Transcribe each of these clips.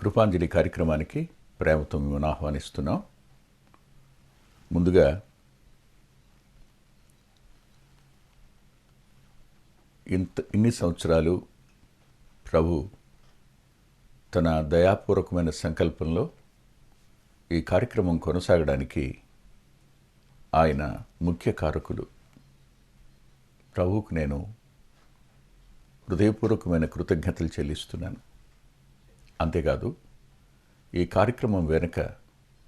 కృపాంజలి కార్యక్రమానికి ప్రేమతో మిమ్మల్ని ఆహ్వానిస్తున్నాం. ముందుగా ఇన్ని సంవత్సరాలు ప్రభు తన దయాపూర్వకమైన సంకల్పంలో ఈ కార్యక్రమం కొనసాగడానికి ఆయన ముఖ్య కారకులు. ప్రభువుకు నేను హృదయపూర్వకమైన కృతజ్ఞతలు చెల్లిస్తున్నాను. అంతేకాదు, ఈ కార్యక్రమం వెనుక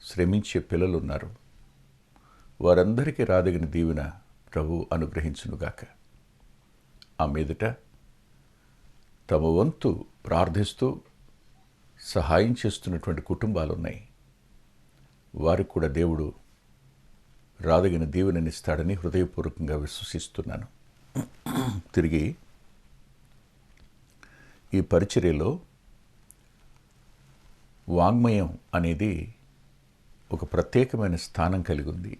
శ్రమించే పిల్లలు ఉన్నారు. వారందరికీ రాదగిన దీవెన ప్రభు అనుగ్రహించునుగాక. ఆ మీదట తమ వంతు ప్రార్థిస్తూ సహాయం చేస్తున్నటువంటి కుటుంబాలున్నాయి. వారికి కూడా దేవుడు రాదగిన దీవెననిస్తాడని హృదయపూర్వకంగా విశ్వసిస్తున్నాను. తిరిగి ఈ పరిచర్యలో వాంగ్మయం అనేది ఒక ప్రత్యేకమైన స్థానం కలిగి ఉంది.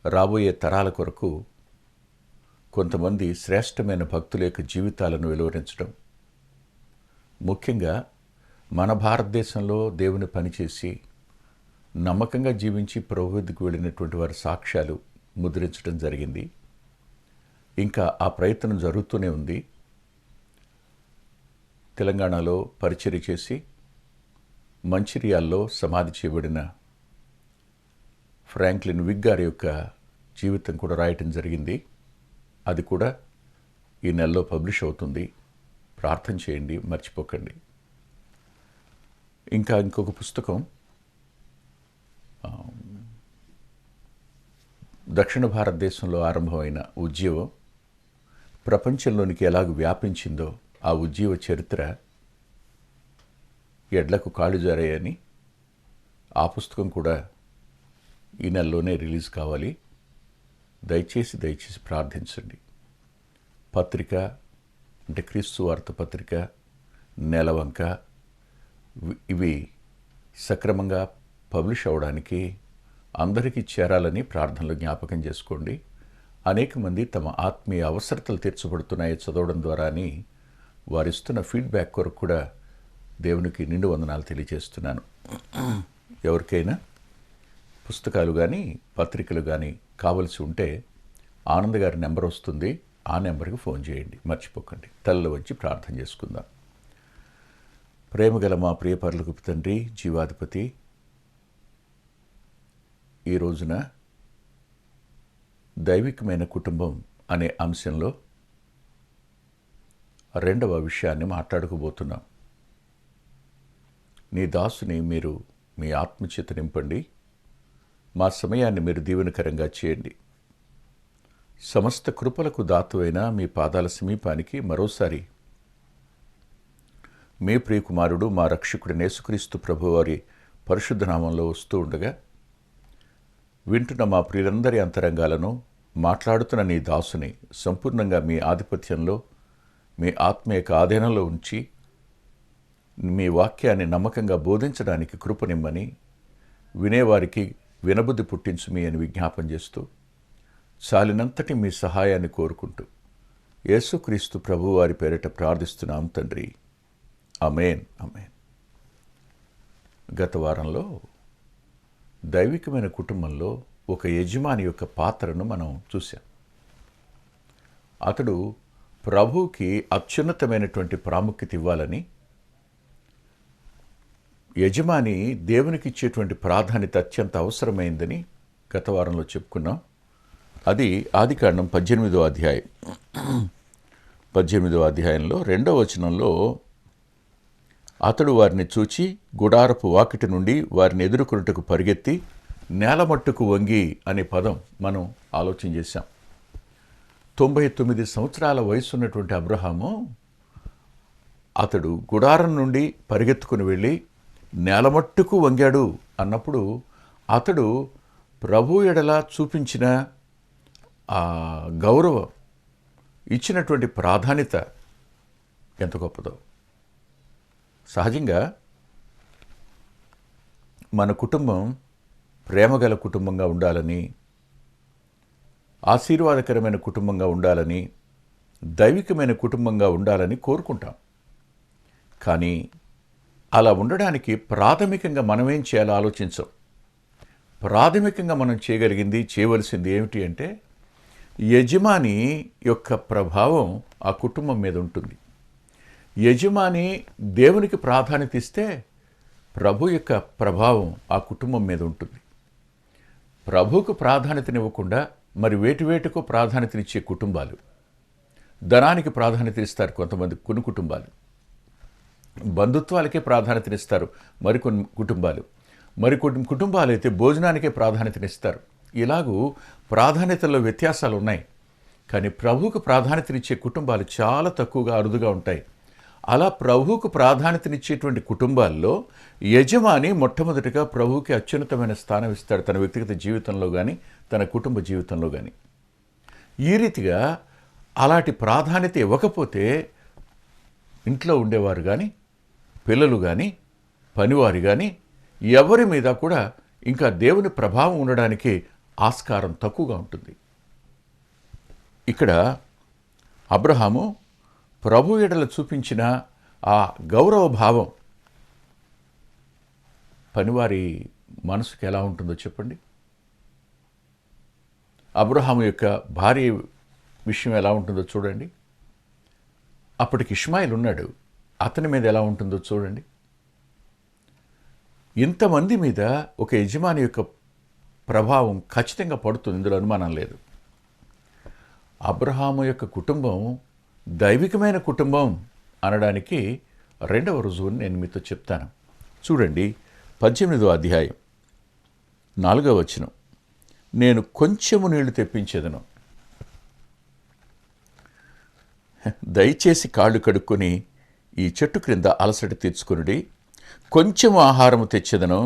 రాబోయే తరాల కొరకు కొంతమంది శ్రేష్టమైన భక్తుల యొక్క జీవితాలను వెలువరించడం, ముఖ్యంగా మన భారతదేశంలో దేవుని పనిచేసి నమ్మకంగా జీవించి ప్రభువుకు వెళ్ళినటువంటి వారి సాక్ష్యాలు ముద్రించడం జరిగింది. ఇంకా ఆ ప్రయత్నం జరుగుతూనే ఉంది. తెలంగాణలో పరిచర్య చేసి మంచిర్యాల్లో సమాధి చేయబడిన ఫ్రాంక్లిన్ విగ్ గారి యొక్క జీవితం కూడా రాయటం జరిగింది. అది కూడా ఈ నెలలో పబ్లిష్ అవుతుంది. ప్రార్థన చేయండి, మర్చిపోకండి. ఇంకా ఇంకొక పుస్తకం దక్షిణ భారతదేశంలో ఆరంభమైన ఉద్యమం ప్రపంచంలోనికి ఎలాగ వ్యాపించిందో ఆ ఉజ్జీవ చరిత్ర, ఎడ్లకు కాళ్ళు జారాయని ఆ పుస్తకం కూడా ఈ నెలలోనే రిలీజ్ కావాలి. దయచేసి ప్రార్థించండి. పత్రిక అంటే క్రీస్తు వార్త పత్రిక, నెలవంక, ఇవి సక్రమంగా పబ్లిష్ అవ్వడానికి అందరికీ చేరాలని ప్రార్థనలో జ్ఞాపకం చేసుకోండి. అనేక మంది తమ ఆత్మీయ అవసరతలు తీర్చబడుతున్నాయి చదవడం ద్వారా అని వారిస్తున్న ఫీడ్బ్యాక్ కొరకు కూడా దేవునికి నిండు వందనాలు తెలియజేస్తున్నాను. ఎవరికైనా పుస్తకాలు కానీ పత్రికలు కానీ కావలసి ఉంటే ఆనంద్ గారి నెంబర్ వస్తుంది. ఆ నెంబర్కి ఫోన్ చేయండి, మర్చిపోకండి. తలలో వచ్చి ప్రార్థన చేసుకుందాం. ప్రేమగల మా ప్రియ పరలోకపు తండ్రి, జీవాధిపతి, ఈ రోజున దైవికమైన కుటుంబం అనే అంశంలో రెండవ విషయాన్ని మాట్లాడుకోబోతున్నాం. నీ దాసుని మీరు మీ ఆత్మచేత నింపండి. మా సమయాన్ని మీరు దీవెనకరంగా చేయండి. సమస్త కృపలకు దాతువైన మీ పాదాల సమీపానికి మరోసారి మీ ప్రియకుమారుడు మా రక్షకుడు యేసుక్రీస్తు ప్రభువారి పరిశుద్ధ నామంలో వస్తూ ఉండగా, వింటున్న మా ప్రియులందరి అంతరంగాలను, మాట్లాడుతున్న నీ దాసుని సంపూర్ణంగా మీ ఆధిపత్యంలో, మీ ఆత్మీయ ఆధీనంలో ఉంచి మీ వాక్యాన్ని నమ్మకంగా బోధించడానికి కృపనిమ్మని, వినేవారికి వినబుద్ధి పుట్టించుమి అని విజ్ఞాపం చేస్తూ, చాలినంతటి మీ సహాయాన్ని కోరుకుంటూ యేసుక్రీస్తు ప్రభు వారి పేరిట ప్రార్థిస్తున్నాం తండ్రి. ఆమేన్, ఆమేన్. గత వారంలో దైవికమైన కుటుంబంలో ఒక యజమాని యొక్క పాత్రను మనం చూసాం. అతడు ప్రభువుకి అత్యున్నతమైనటువంటి ప్రాముఖ్యత ఇవ్వాలని, యజమాని దేవునికి ఇచ్చేటువంటి ప్రాధాన్యత అత్యంత అవసరమైందని గత వారంలో చెప్పుకున్నాం. అది ఆదికాండం 18వ అధ్యాయం. 18వ అధ్యాయంలో 2వ వచనంలో, అతడు వారిని చూచి గుడారపు వాకిటి నుండి వారిని ఎదుర్కొనుటకు పరిగెత్తి నేలమట్టుకు వంగి అనే పదం మనం ఆలోచన చేశాం. 99 సంవత్సరాల వయసున్నటువంటి అబ్రహాము అతడు గుడారం నుండి పరిగెత్తుకుని వెళ్ళి నేలమట్టుకు వంగాడు అన్నప్పుడు, అతడు ప్రభు ఎడల చూపించిన ఆ గౌరవం, ఇచ్చినటువంటి ప్రాధాన్యత ఎంత గొప్పదో. సహజంగా మన కుటుంబం ప్రేమగల కుటుంబంగా ఉండాలని, ఆశీర్వాదకరమైన కుటుంబంగా ఉండాలని, దైవికమైన కుటుంబంగా ఉండాలని కోరుకుంటాం. కానీ అలా ఉండడానికి ప్రాథమికంగా మనం ఏం చేయాలో ఆలోచించం. ప్రాథమికంగా మనం చేయగలిగింది, చేయవలసింది ఏమిటి అంటే, యజమాని యొక్క ప్రభావం ఆ కుటుంబం మీద ఉంటుంది. యజమాని దేవునికి ప్రాధాన్యత ఇస్తే ప్రభు యొక్క ప్రభావం ఆ కుటుంబం మీద ఉంటుంది. ప్రభువుకు ప్రాధాన్యతనివ్వకుండా మరి వేటికో ప్రాధాన్యతనిచ్చే కుటుంబాలు, ధనానికి ప్రాధాన్యత ఇస్తారు కొంతమంది, కొన్ని కుటుంబాలు బంధుత్వాలకే ప్రాధాన్యతనిస్తారు మరికొన్ని కుటుంబాలు, మరికొన్ని కుటుంబాలు అయితే భోజనానికే ప్రాధాన్యతనిస్తారు. ఇలాగూ ప్రాధాన్యతల్లో వ్యత్యాసాలు ఉన్నాయి. కానీ ప్రభువుకు ప్రాధాన్యతనిచ్చే కుటుంబాలు చాలా తక్కువగా, అరుదుగా ఉంటాయి. అలా ప్రభువుకు ప్రాధాన్యతనిచ్చేటువంటి కుటుంబాల్లో యజమాని మొట్టమొదటిగా ప్రభువుకి అత్యున్నతమైన స్థానం ఇస్తాడు, తన వ్యక్తిగత జీవితంలో కానీ తన కుటుంబ జీవితంలో కానీ. ఈ రీతిగా అలాంటి ప్రాధాన్యత ఇవ్వకపోతే ఇంట్లో ఉండేవారు కానీ, పిల్లలు కానీ, పనివారు కానీ ఎవరి మీద కూడా ఇంకా దేవుని ప్రభావం ఉండడానికి ఆస్కారం తక్కువగా ఉంటుంది. ఇక్కడ అబ్రహాము ప్రభు ఎడల చూపించిన ఆ గౌరవ భావం పనివారి మనసుకి ఎలా ఉంటుందో చెప్పండి. అబ్రహాము యొక్క భార్య విషయం ఎలా ఉంటుందో చూడండి. అప్పటికి ఇష్మాయిల్ ఉన్నాడు, అతని మీద ఎలా ఉంటుందో చూడండి. ఇంతమంది మీద ఒక యజమాని యొక్క ప్రభావం ఖచ్చితంగా పడుతుంది, ఇందులో అనుమానం లేదు. అబ్రహాము యొక్క కుటుంబం దైవికమైన కుటుంబం అనడానికి రెండవ రుజువుని నేను మీతో చెప్తాను. చూడండి, 18వ అధ్యాయం 4వ వచనం. నేను కొంచెము నీళ్లు తెప్పించేదను, దయచేసి కాళ్ళు కడుక్కొని ఈ చెట్టు క్రింద అలసట తీర్చుకునుడి. కొంచెం ఆహారము తెచ్చేదను,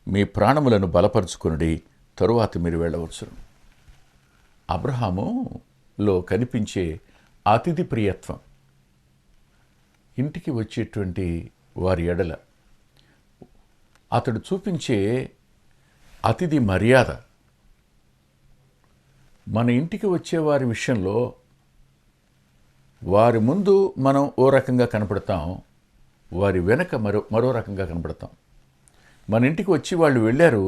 మీ ప్రాణములను బలపరుచుకునుడి, తరువాత మీరు వెళ్ళవచ్చును. అబ్రహాములో కనిపించే అతిథి ప్రియత్వం, ఇంటికి వచ్చేటువంటి వారి ఎడల అతడు చూపించే అతిథి మర్యాద, మన ఇంటికి వచ్చే వారి విషయంలో వారి ముందు మనం ఓ రకంగా కనపడతాం, వారి వెనక మరో రకంగా కనపడతాం. మన ఇంటికి వచ్చి వాళ్ళు వెళ్ళారు,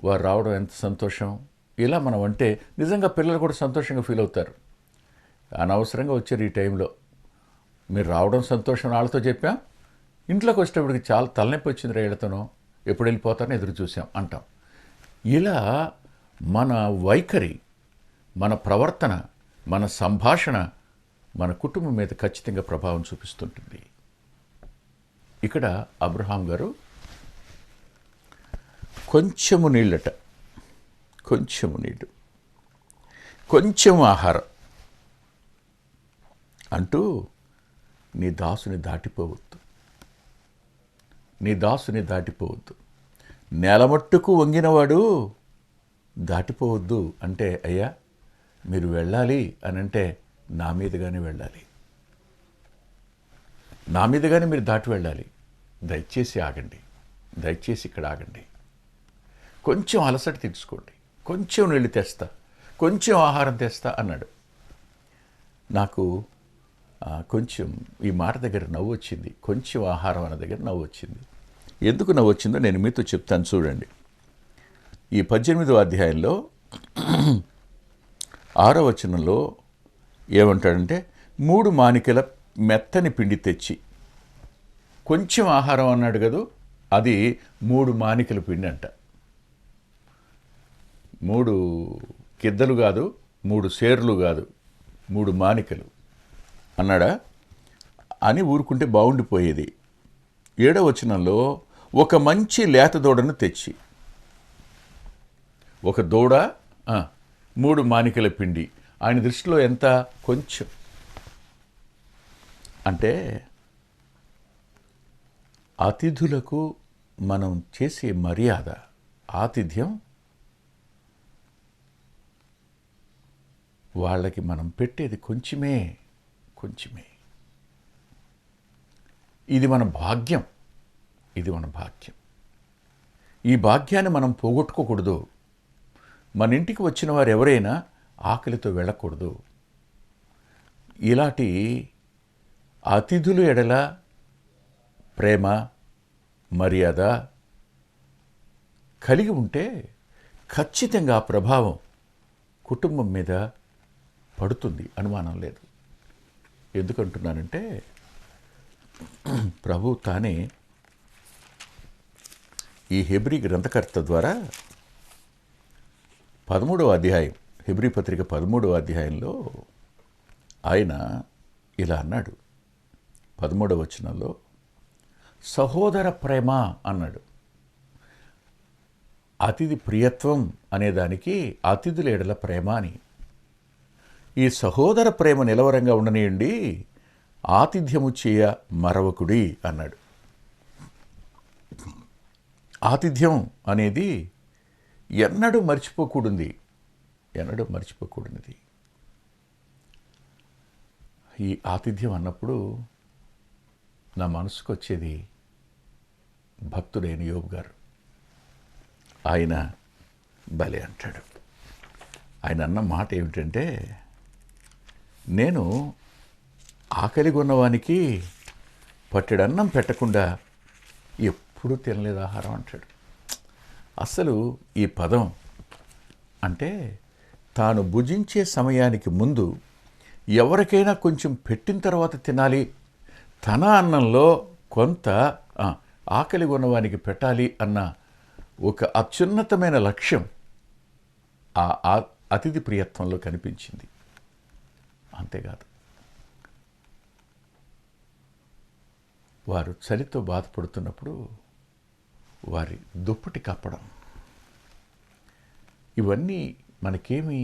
వారు రావడం ఎంత సంతోషం, ఇలా మనం అంటే నిజంగా పిల్లలు కూడా సంతోషంగా ఫీల్ అవుతారు. అనవసరంగా వచ్చారు ఈ టైంలో, మీరు రావడం సంతోషం వాళ్ళతో చెప్పాం, ఇంట్లోకి వచ్చేటప్పటికి చాలా తలనొప్పి వచ్చింది రేళ్లతోనో, ఎప్పుడు వెళ్ళిపోతారని ఎదురు చూసాం అంటాం. ఇలా మన వైఖరి, మన ప్రవర్తన, మన సంభాషణ మన కుటుంబం మీద ఖచ్చితంగా ప్రభావం చూపిస్తుంటుంది. ఇక్కడ అబ్రహాం గారు కొంచెము నీళ్ళట, కొంచెము నీళ్ళు, కొంచెం ఆహారం అంటూ నీ దాసుని దాటిపోవద్దు, నీ దాసుని దాటిపోవద్దు. నేలమట్టుకు వంగినవాడు దాటిపోవద్దు అంటే, అయ్యా మీరు వెళ్ళాలి అని అంటే నా మీదుగానే వెళ్ళాలి, నా మీదుగానే మీరు దాటి వెళ్ళాలి. దయచేసి ఆగండి, దయచేసి ఇక్కడ ఆగండి, కొంచెం అలసట తీర్చుకోండి, కొంచెం నీళ్ళు తెస్తా, కొంచెం ఆహారం తెస్తా అన్నాడు. నాకు కొంచెం ఈ మాట దగ్గర నవ్వు వచ్చింది, కొంచెం ఆహారం అన్న దగ్గర నవ్వు వచ్చింది. ఎందుకు నవ్వు వచ్చిందో నేను మీతో చెప్తాను చూడండి. ఈ 18వ అధ్యాయంలో 6వ వచనంలో ఏమంటాడంటే, 3 మానికల మెత్తని పిండి తెచ్చి, కొంచెం ఆహారం అన్నాడు కదా, అది 3 మానికల పిండి అంట. 3 కిద్దలు కాదు, 3 సేర్లు కాదు, 3 మానికలు అన్నాడా అని ఊరుకుంటే బాగుండిపోయేది. 7వ వచనంలో ఒక మంచి లేత దూడను తెచ్చి, ఒక దూడ 3 మానికల పిండి, ఆయన దృష్టిలో ఎంత, కొంచెం. అంటే అతిథులకు మనం చేసే మర్యాద, ఆతిథ్యం, వాళ్ళకి మనం పెట్టేది కొంచెమే, కొంచెమే. ఇది మన భాగ్యం, ఇది మన భాగ్యం. ఈ భాగ్యాన్ని మనం పోగొట్టుకోకూడదు. మన ఇంటికి వచ్చిన వారు ఎవరైనా ఆకలితో వెళ్ళకూడదు. ఇలాంటి అతిథులు ఎడల ప్రేమ, మర్యాద కలిగి ఉంటే ఖచ్చితంగా ఆ ప్రభావం కుటుంబం మీద పడుతుంది, అనుమానం లేదు. ఎందుకంటున్నానంటే ప్రభు తానే ఈ హెబ్రీ గ్రంథకర్త ద్వారా 13వ అధ్యాయం, హెబ్రీ పత్రిక 13వ అధ్యాయంలో ఆయన ఇలా అన్నాడు. 13వ వచనంలో సహోదర ప్రేమ అన్నాడు. అతిథి ప్రియత్వం అనేదానికి అతిథుల ఎడల ప్రేమ అని. ఈ సహోదర ప్రేమ నిలవరంగా ఉండనియండి, ఆతిథ్యము చేయ మరవకుడి అన్నాడు. ఆతిథ్యం అనేది ఎన్నడూ మర్చిపోకూడనిది. ఈ ఆతిథ్యం అన్నప్పుడు నా మనసుకు వచ్చేది భక్తుడైన యోబు గారు. ఆయన భలే అంటాడు. ఆయన అన్న మాట ఏమిటంటే, నేను ఆకలిగా ఉన్నవానికి పట్టెడన్నం పెట్టకుండా ఎప్పుడూ తినలేదు ఆహారం అంటాడు. అసలు ఈ పదం అంటే తాను భుజించే సమయానికి ముందు ఎవరికైనా కొంచెం పెట్టిన తర్వాత తినాలి, తన అన్నంలో కొంత ఆకలి ఉన్నవానికి పెట్టాలి అన్న ఒక అత్యున్నతమైన లక్ష్యం ఆ అతిథి ప్రియత్వంలో కనిపించింది. అంతేకాదు, వారు చలితో బాధపడుతున్నప్పుడు వారి దుప్పటి కప్పడం, ఇవన్నీ మనకేమి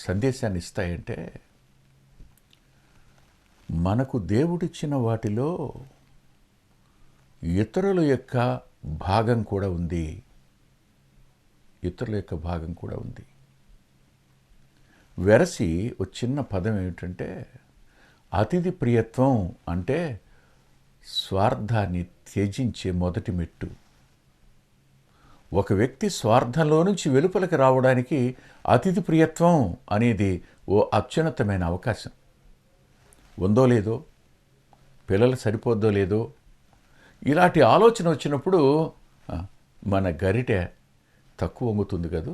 సందేశాన్ని ఇస్తాయంటే, మనకు దేవుడిచ్చిన వాటిలో ఇతరుల యొక్క భాగం కూడా ఉంది. వెరసి ఒక చిన్న పదం ఏమిటంటే, అతిథి ప్రియత్వం అంటే స్వార్థాన్ని త్యజించే మొదటి మెట్టు. ఒక వ్యక్తి స్వార్థంలో నుంచి వెలుపలికి రావడానికి అతిథి ప్రియత్వం అనేది ఓ అత్యున్నతమైన అవకాశం. ఉందో లేదో, పిల్లలు సరిపోద్దో లేదో, ఇలాంటి ఆలోచన వచ్చినప్పుడు మన గరిటె తక్కువ వంగుతుంది కదూ.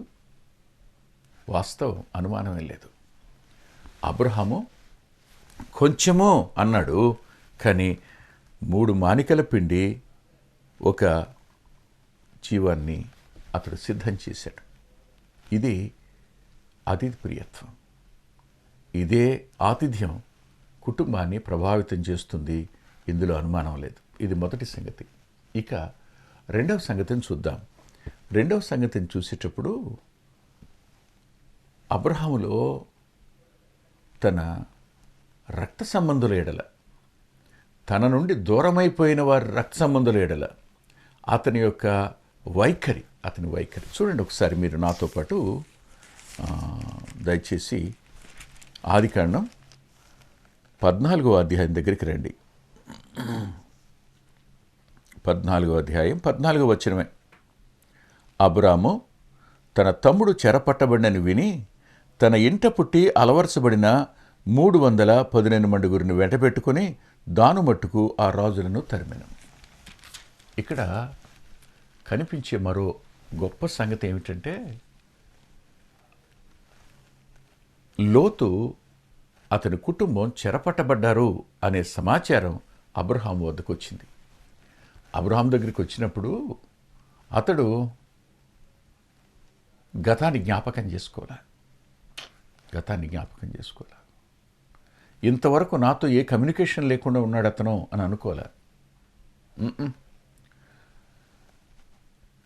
వాస్తవం, అనుమానమే లేదు. అబ్రహాము కొంచెము అన్నాడు, కానీ 3 మానికల పిండి ఒక జీవాన్ని అతడు సిద్ధం చేశాడు. ఇది అతిథి ప్రియత్వం. ఇదే ఆతిథ్యం కుటుంబాన్ని ప్రభావితం చేస్తుంది, ఇందులో అనుమానం లేదు. ఇది మొదటి సంగతి. ఇక రెండవ సంగతిని చూద్దాం. రెండవ సంగతిని చూసేటప్పుడు అబ్రహాములో తన రక్త సంబంధుల ఎడల, తన నుండి దూరమైపోయిన వారి రక్త సంబంధుల ఎడల అతని యొక్క వైఖరి చూడండి ఒకసారి మీరు నాతో పాటు. దయచేసి ఆదికాండం 14వ అధ్యాయం దగ్గరికి రండి. 14వ అధ్యాయం 14వ వచనమే. అబ్రాము తన తమ్ముడు చెరపట్టబడినని విని తన ఇంట పుట్టి అలవరచబడిన 318 మండుగురిని వెంటబెట్టుకుని దాను మట్టుకు ఆ రాజులను తరిమెను. ఇక్కడ కనిపించే మరో గొప్ప సంగతి ఏమిటంటే, లోతు అతని కుటుంబం చెరపట్టబడ్డారు అనే సమాచారం అబ్రహాం వద్దకు వచ్చింది. అబ్రహాం దగ్గరికి వచ్చినప్పుడు అతడు గతాన్ని జ్ఞాపకం చేసుకోలే. ఇంతవరకు నాతో ఏ కమ్యూనికేషన్ లేకుండా ఉన్నాడు అతను అని అనుకోలే.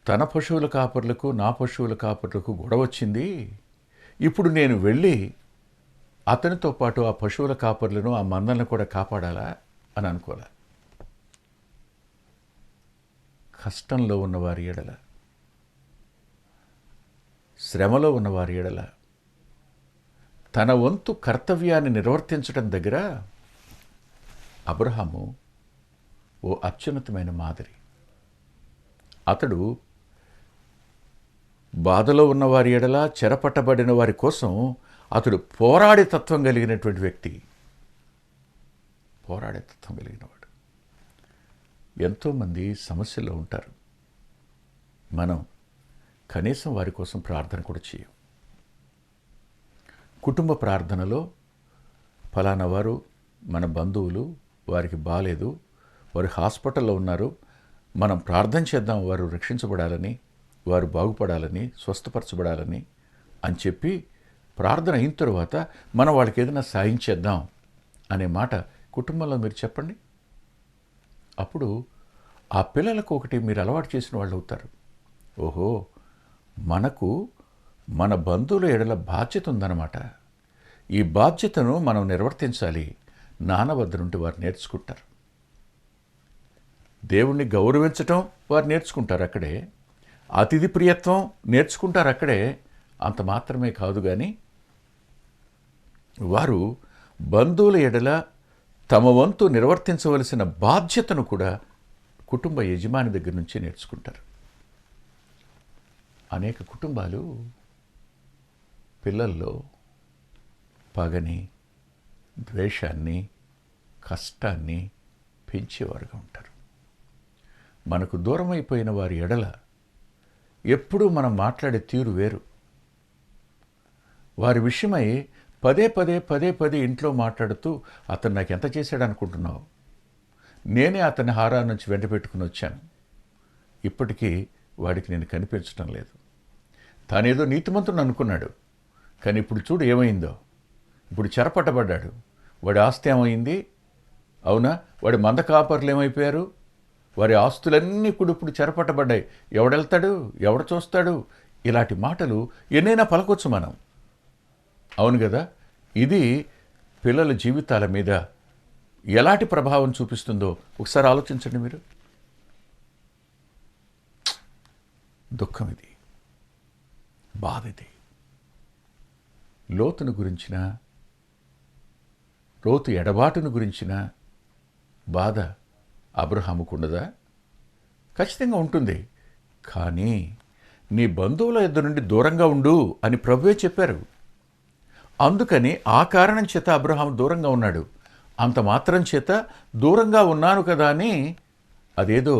తన పశువుల కాపర్లకు నా పశువుల కాపర్లకు గొడవ వచ్చింది, ఇప్పుడు నేను వెళ్ళి అతనితో పాటు ఆ పశువుల కాపర్లను, ఆ మందలను కూడా కాపాడాలా అని అనుకోలే. కష్టంలో ఉన్నవారి ఎడల, శ్రమలో ఉన్నవారి ఎడల తన వంతు కర్తవ్యాన్ని నిర్వర్తించడం దగ్గర అబ్రహాము ఓ అత్యున్నతమైన మాదిరి. అతడు బాధలో ఉన్నవారి ఎడల, చెరపట్టబడిన వారి కోసం అతడు పోరాడే తత్వం కలిగినటువంటి వ్యక్తి. పోరాడే తత్వం కలిగినవాడు. ఎంతోమంది సమస్యల్లో ఉంటారు. మనం కనీసం వారి కోసం ప్రార్థన కూడా చేయం. కుటుంబ ప్రార్థనలో ఫలానా వారు మన బంధువులు, వారికి బాలేదు, వారు హాస్పిటల్లో ఉన్నారు, మనం ప్రార్థన చేద్దాం వారు రక్షించబడాలని, వారు బాగుపడాలని, స్వస్థపరచబడాలని అని చెప్పి ప్రార్థన అయిన తరువాత మనం వాళ్ళకి ఏదైనా సాయం చేద్దాం అనే మాట కుటుంబంలో మీరు చెప్పండి. అప్పుడు ఆ పిల్లలకు ఒకటి మీరు అలవాటు చేసిన వాళ్ళు అవుతారు. ఓహో, మనకు మన బంధువుల ఎడల బాధ్యత ఉందన్నమాట. ఈ బాధ్యతను మనం నిర్వర్తించాలి. నాన్న వద్ద నుండి వారు నేర్చుకుంటారు. దేవుణ్ణి గౌరవించటం వారు నేర్చుకుంటారు అక్కడే. అతిథి ప్రియత్వం నేర్చుకుంటారు అక్కడే. అంత మాత్రమే కాదు కానీ వారు బంధువుల ఎడల తమ వంతు నిర్వర్తించవలసిన బాధ్యతను కూడా కుటుంబ యజమాని దగ్గర నుంచి నేర్చుకుంటారు. అనేక కుటుంబాలు పిల్లల్లో పగని, ద్వేషాన్ని, కష్టాన్ని పెంచేవారుగా ఉంటారు. మనకు దూరమైపోయిన వారి ఎడల ఎప్పుడూ మనం మాట్లాడే తీరు వేరు. వారి విషయమై పదే పదే ఇంట్లో మాట్లాడుతూ, అతను నాకు ఎంత చేశాడు అనుకుంటున్నావు, నేనే అతని హారా నుంచి వెంట పెట్టుకుని వచ్చాను, ఇప్పటికీ వాడికి నేను కనిపించడం లేదు, తానేదో నీతిమంతుడు అనుకున్నాడు, కానీ ఇప్పుడు చూడు ఏమైందో, ఇప్పుడు చెరపట్టబడ్డాడు, వాడి ఆస్తి ఏమైంది, అవునా, వాడి మంద కాపర్లు ఏమైపోయారు, వారి ఆస్తులన్నీ కూడా ఇప్పుడు చెరపట్టబడ్డాయి, ఎవడెళ్తాడు, ఎవడు చూస్తాడు, ఇలాంటి మాటలు ఎన్నైనా పలకొచ్చు మనం. అవును కదా. ఇది పిల్లల జీవితాల మీద ఎలాంటి ప్రభావం చూపిస్తుందో ఒకసారి ఆలోచించండి మీరు. దుఃఖం ఇది, బాధ ఇది. లోతు ఎడబాటును గురించిన బాధ అబ్రహాముకు ఉండదా? ఖచ్చితంగా ఉంటుంది. కానీ నీ బంధువుల యొద్ద నుండి దూరంగా ఉండు అని ప్రభువే చెప్పారు. అందుకని ఆ కారణం చేత అబ్రహాము దూరంగా ఉన్నాడు. అంత మాత్రం చేత దూరంగా ఉన్నాను కదా అని అదేదో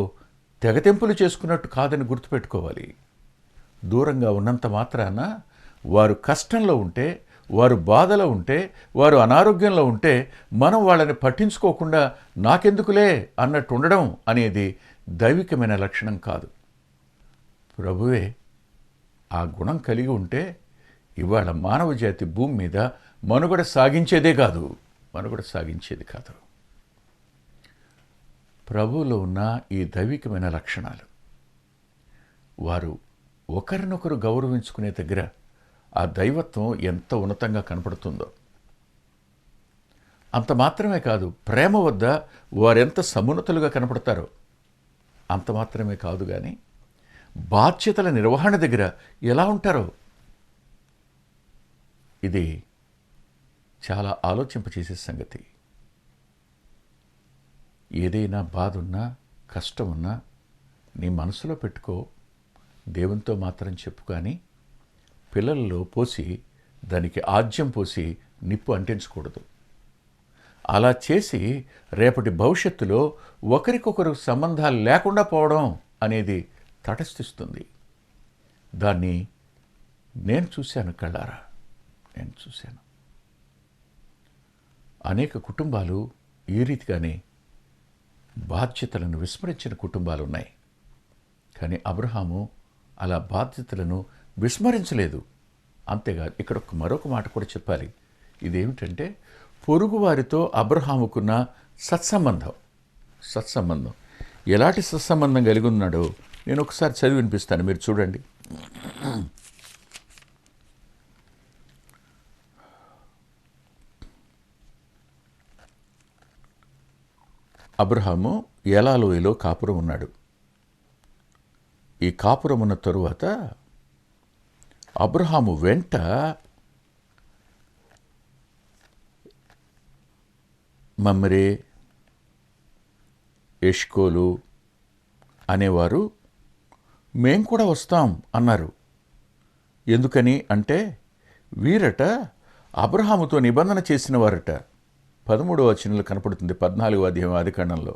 తెగతెంపులు చేసుకున్నట్టు కాదని గుర్తుపెట్టుకోవాలి. దూరంగా ఉన్నంత మాత్రాన వారు కష్టంలో ఉంటే, వారు బాధలో ఉంటే, వారు అనారోగ్యంలో ఉంటే మనం వాళ్ళని పట్టించుకోకుండా నాకెందుకులే అన్నట్టు ఉండడం అనేది దైవికమైన లక్షణం కాదు. ప్రభువే ఆ గుణం కలిగి ఉంటే ఇవాళ మానవ జాతి భూమి మీద మనుగడ సాగించేది కాదు. ప్రభువులో ఉన్న ఈ దైవికమైన లక్షణాలు వారు ఒకరినొకరు గౌరవించుకునే దగ్గర ఆ దైవత్వం ఎంత ఉన్నతంగా కనపడుతుందో. అంత మాత్రమే కాదు, ప్రేమ వద్ద వారెంత సమున్నతులుగా కనపడతారో అంత మాత్రమే కాదు, కానీ బాధ్యతల నిర్వహణ దగ్గర ఎలా ఉంటారో ఇది చాలా ఆలోచింపచేసే సంగతి. ఏదైనా బాధ ఉన్నా, కష్టం ఉన్నా నీ మనసులో పెట్టుకో, దేవునితో మాత్రం చెప్పు, కానీ పిల్లల్లో పోసి దానికి ఆజ్యం పోసి నిప్పు అంటించకూడదు. అలా చేసి రేపటి భవిష్యత్తులో ఒకరికొకరు సంబంధాలు లేకుండా పోవడం అనేది తటస్థిస్తుంది. దాన్ని నేను చూశాను, కళ్ళారా నేను చూశాను. అనేక కుటుంబాలు ఈ రీతిగానే బాధ్యతలను విస్మరించిన కుటుంబాలు ఉన్నాయి. కానీ అబ్రహాము అలా బాధ్యతలను విస్మరించలేదు. అంతేగాదు, ఇక్కడ మరొక మాట కూడా చెప్పాలి. ఇదేమిటంటే పొరుగువారితో అబ్రహాముకున్న సత్సంబంధం ఎలాంటి సత్సంబంధం కలిగి ఉన్నాడో నేను ఒకసారి చదివి వినిపిస్తాను, మీరు చూడండి. అబ్రహాము ఏలాలోయలో కాపురం ఉన్నాడు. ఈ కాపురం ఉన్న తరువాత అబ్రహాము వెంట మమ్రే, ఎష్కోలు అనేవారు మేం కూడా వస్తాం అన్నారు. ఎందుకని అంటే వీరట అబ్రహాముతో నిబంధన చేసిన వారట. 13వ వచనంలో కనపడుతుంది, 14వ అధ్యాయం ఆదికాండంలో.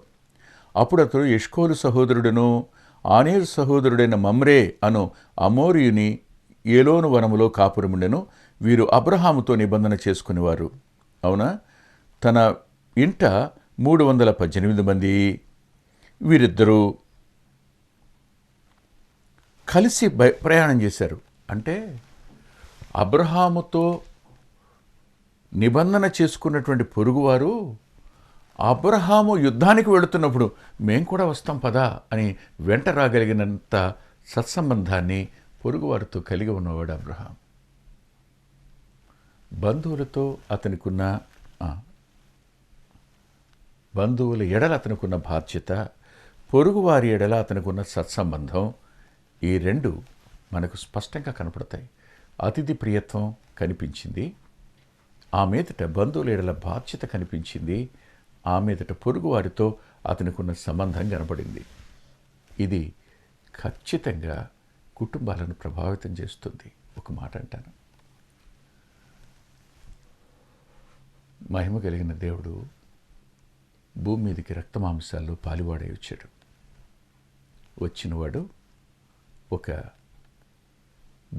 అప్పుడు అతడు ఎష్కోలు సహోదరుడును ఆనేరు సహోదరుడైన మమ్రే అను అమోరియుని ఏలోను వనములో కాపురముండెను. వీరు అబ్రహాముతో నిబంధన చేసుకునేవారు. అవునా? తన ఇంట 318 మంది. వీరిద్దరూ కలిసి ప్రయాణం చేశారు. అంటే అబ్రహాముతో నిబంధన చేసుకున్నటువంటి పొరుగువారు అబ్రహాము యుద్ధానికి వెళుతున్నప్పుడు మేము కూడా వస్తాం పదా అని వెంట రాగలిగినంత సత్సంబంధాన్ని పొరుగువారితో కలిగి ఉన్నవాడు అబ్రహాం. బంధువులతో అతనికున్న బంధువుల ఎడల అతనికున్న బాధ్యత, పొరుగువారి ఎడల అతనికున్న సత్సంబంధం, ఈ రెండు మనకు స్పష్టంగా కనపడతాయి. అతిథి ప్రియత్వం కనిపించింది, ఆ మీదట బంధువుల ఎడల బాధ్యత కనిపించింది, ఆ మీదట పొరుగువారితో అతనికున్న సంబంధం కనపడింది. ఇది ఖచ్చితంగా కుటుంబాలను ప్రభావితం చేస్తుంది. ఒక మాట అంటాను, మహిమ కలిగిన దేవుడు భూమి మీదకి రక్తమాంసాల్లో పాలువాడై వచ్చాడు. వచ్చినవాడు ఒక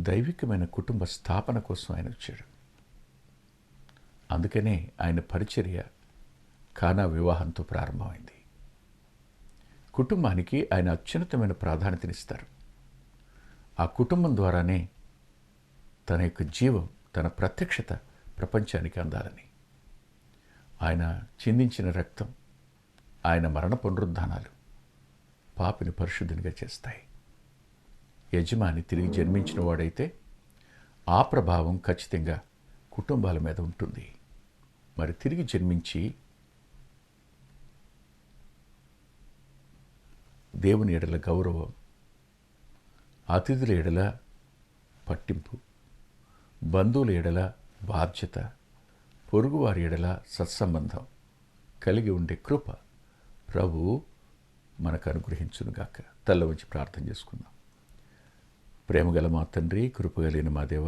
దైవికమైన కుటుంబ స్థాపన కోసం ఆయన వచ్చాడు. అందుకనే ఆయన పరిచర్య కానా వివాహంతో ప్రారంభమైంది. కుటుంబానికి ఆయన అత్యున్నతమైన ప్రాధాన్యతనిస్తారు. ఆ కుటుంబం ద్వారానే తన యొక్క జీవం, తన ప్రత్యక్షత ప్రపంచానికి అందాలని. ఆయన చిందించిన రక్తం, ఆయన మరణ పునరుద్ధానాలు పాపిని పరిశుద్ధునిగా చేస్తాయి. యజమాని తిరిగి జన్మించిన వాడైతే ఆ ప్రభావం ఖచ్చితంగా కుటుంబాల మీద ఉంటుంది. మరి తిరిగి జన్మించి దేవుని ఎడల గౌరవం, అతిథుల ఎడల పట్టింపు, బంధువుల ఎడల బాధ్యత, పొరుగువారి ఎడల సత్సంబంధం కలిగి ఉండే కృప ప్రభువు మనకు అనుగ్రహించునుగాక. తల్ల వచ్చి ప్రార్థన చేసుకుందాం. ప్రేమగల మా తండ్రి, కృపగలిగిన మా దేవ,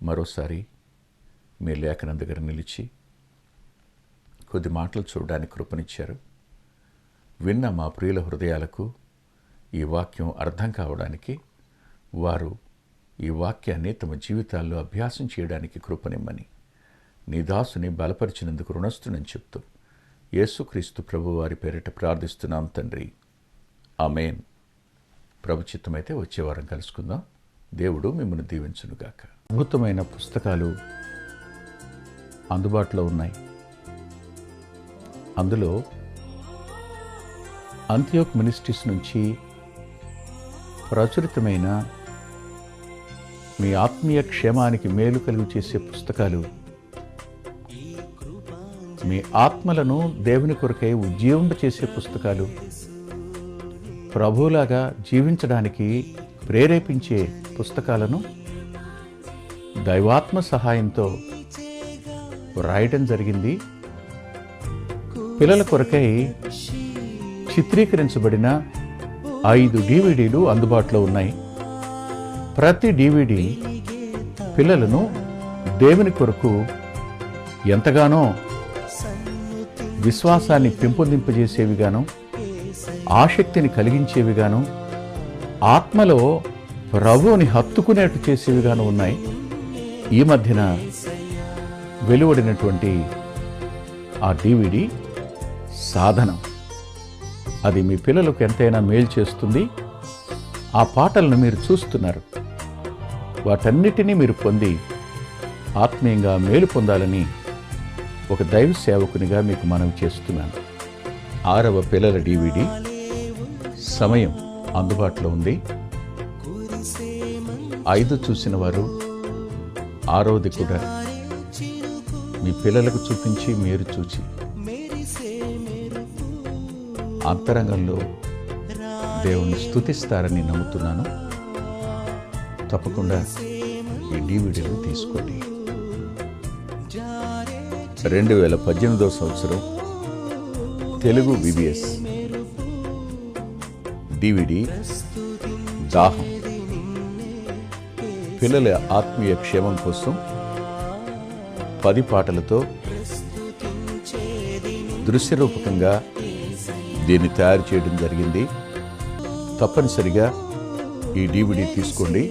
మరోసారి మీ లేఖనం దగ్గర నిలిచి కొద్ది మాటలు చూడడానికి కృపనిచ్చారు. విన్న మా ప్రియుల హృదయాలకు ఈ వాక్యం అర్థం కావడానికి, వారు ఈ వాక్యాన్ని తమ జీవితాల్లో అభ్యాసం చేయడానికి కృపనిమ్మని నీ దాసుని బలపరిచినందుకు రుణస్తునని చెప్తూ యేసుక్రీస్తు ప్రభు వారి పేరిట ప్రార్థిస్తున్నాం తండ్రి, ఆమేన్. ప్రభు చిత్తమైతే వచ్చే వారం కలుసుకుందాం. దేవుడు మిమ్మల్ని దీవించునుగాక. అద్భుతమైన పుస్తకాలు అందుబాటులో ఉన్నాయి. అందులో అంత్యోక్ మినిస్ట్రీస్ నుంచి ప్రచురితమైన మీ ఆత్మీయ క్షేమానికి మేలు కలుగు చేసే పుస్తకాలు, మీ ఆత్మలను దేవుని కొరకై ఉజ్జీవింప చేసే పుస్తకాలు, ప్రభువులాగా జీవించడానికి ప్రేరేపించే పుస్తకాలను దైవాత్మ సహాయంతో రాయటం జరిగింది. పిల్లల కొరకై చిత్రీకరించబడిన 5 DVDలు అందుబాటులో ఉన్నాయి. ప్రతి DVD పిల్లలను దేవుని కొరకు ఎంతగానో విశ్వాసాన్ని పెంపొందింపజేసేవిగాను, ఆసక్తిని కలిగించేవిగాను, ఆత్మలో ప్రభువుని హత్తుకునేట్టు చేసేవిగాను ఉన్నాయి. ఈ మధ్యన వెలువడినటువంటి ఆ DVD సాధనం, అది మీ పిల్లలకు ఎంతైనా మేలు చేస్తుంది. ఆ పాటలను మీరు చూస్తున్నారు, వాటన్నిటినీ మీరు పొంది ఆత్మీయంగా మేలు పొందాలని ఒక దైవ సేవకునిగా మీకు మనవి చేస్తున్నాను. 6వ పిల్లల DVD సమయం అందుబాటులో ఉంది. 5 చూసిన వారు 6వది కూడా మీ పిల్లలకు చూపించి మీరు చూచి అంతరంగంలో దేవుణ్ణి స్తుతిస్తారని నమ్ముతున్నాను. తప్పకుండా ఈ DVDలు తీసుకోండి. 2018వ సంవత్సరం తెలుగు VBS DVD దాహం, పిల్లల ఆత్మీయ క్షేమం కోసం 10 పాటలతో దృశ్యరూపకంగా దీన్ని తయారు చేయడం జరిగింది. తప్పనిసరిగా ఈ DVD తీసుకోండి.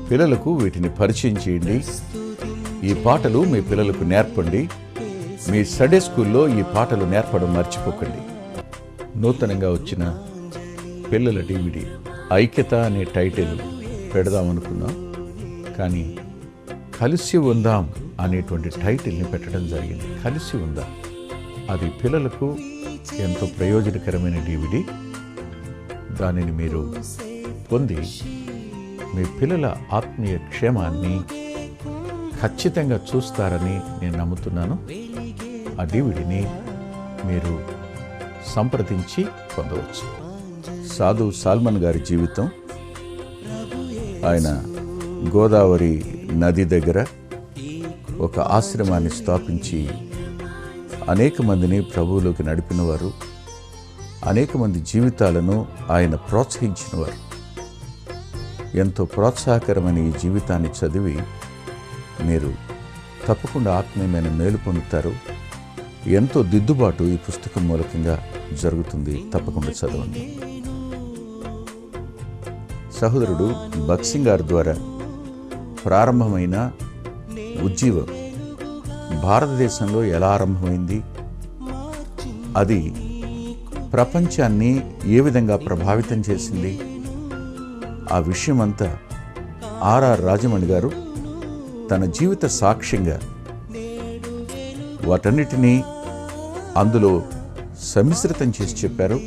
పిల్లలకు వీటిని పరిచయం చేయండి. ఈ పాటలు మీ పిల్లలకు నేర్పండి. మీ సండే స్కూల్లో ఈ పాటలు నేర్పడం మర్చిపోకండి. నూతనంగా వచ్చిన పిల్లల DVD ఐక్యత అనే టైటిల్ పెడదామనుకున్నాం, కానీ కలిసి ఉందాం అనేటువంటి టైటిల్ని పెట్టడం జరిగింది. కలిసి ఉందాం, అది పిల్లలకు ఎంతో ప్రయోజనకరమైన DVD. దానిని మీరు పొంది మీ పిల్లల ఆత్మీయ క్షేమాన్ని ఖచ్చితంగా చూస్తారని నేను నమ్ముతున్నాను. ఆ DVDని మీరు సంప్రదించి పొందవచ్చు. సాధు సాల్మన్ గారి జీవితం. ఆయన గోదావరి నది దగ్గర ఒక ఆశ్రమాన్ని స్థాపించి అనేక మందిని ప్రభువులోకి నడిపినవారు, అనేక మంది జీవితాలను ఆయన ప్రోత్సహించినవారు. ఎంతో ప్రోత్సాహకరమైన ఈ జీవితాన్ని చదివి మీరు తప్పకుండా ఆత్మీయమైన మేలు పొందుతారు. ఎంతో దిద్దుబాటు ఈ పుస్తకం మూలకంగా జరుగుతుంది. తప్పకుండా చదవండి. సహోదరుడు బక్సింగ్ గారి ద్వారా ప్రారంభమైన ఉజ్జీవం భారతదేశంలో ఎలా ఆరంభమైంది, అది ప్రపంచాన్ని ఏ విధంగా ప్రభావితం చేసింది, ఆ విషయమంతా ఆర్ఆర్ రాజమణి గారు తన జీవిత సాక్ష్యంగా వాటన్నిటినీ అందులో సమ్మిశ్రితం చేసి చెప్పారు.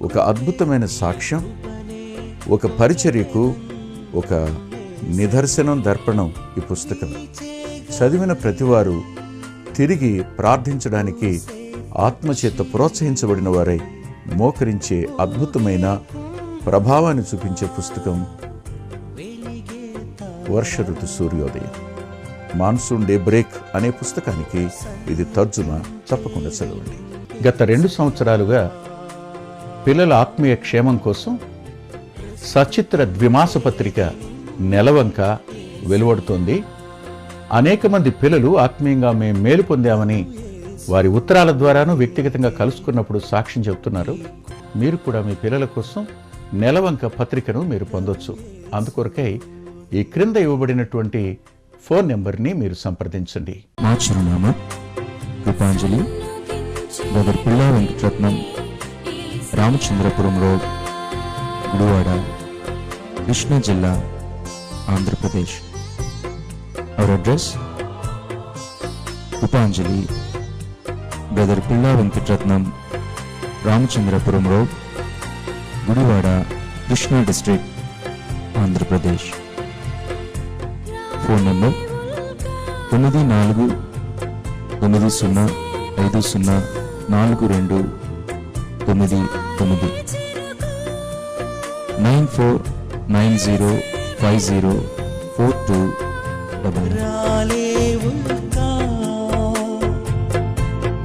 ఒక అద్భుతమైన సాక్ష్యం, ఒక పరిచర్యకు ఒక నిదర్శనం, దర్పణం ఈ పుస్తకం. చదివిన ప్రతివారు తిరిగి ప్రార్థించడానికి ఆత్మచేత ప్రోత్సహించబడిన వారై మోకరించే అద్భుతమైన ప్రభావాన్ని చూపించే పుస్తకం వర్ష ఋతు సూర్యోదయం. మాన్సూన్ డే బ్రేక్ అనే పుస్తకానికి ఇది తర్జుమా. తప్పకుండా చదవండి. గత 2 సంవత్సరాలుగా పిల్లల ఆత్మీయ క్షేమం కోసం సచిత్ర ద్విమాస పత్రిక నెలవంక వెలువడుతోంది. అనేక మంది పిల్లలు ఆత్మీయంగా మేము మేలు పొందామని వారి ఉత్తరాల ద్వారాను వ్యక్తిగతంగా కలుసుకున్నప్పుడు సాక్ష్యం చెబుతున్నారు. మీరు కూడా మీ పిల్లల కోసం నెలవంక పత్రికను మీరు పొందొచ్చు. అందుకొరకై ఈ క్రింద ఇవ్వబడినటువంటి ఫోన్ నెంబర్ని మీరు సంప్రదించండి. మా చిరునామా కృపాంజలి, బ్రదర్ పిల్లా వెంకటరత్నం, రామచంద్రపురం రోడ్, గుడివాడ, కృష్ణా జిల్లా, Andhra Pradesh. Our address Krupanjali, brother Pilla Venkataratnam, Ramachandrapuram road, Gudivada, Krishna district, Andhra Pradesh. Phone number 9490504299 9490504299.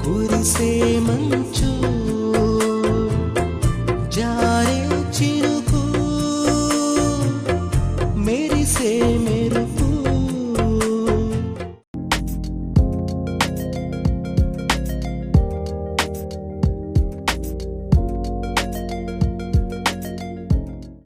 కురిసే మంచు, జారే చిరుకు, మెరిసే మెరుపు,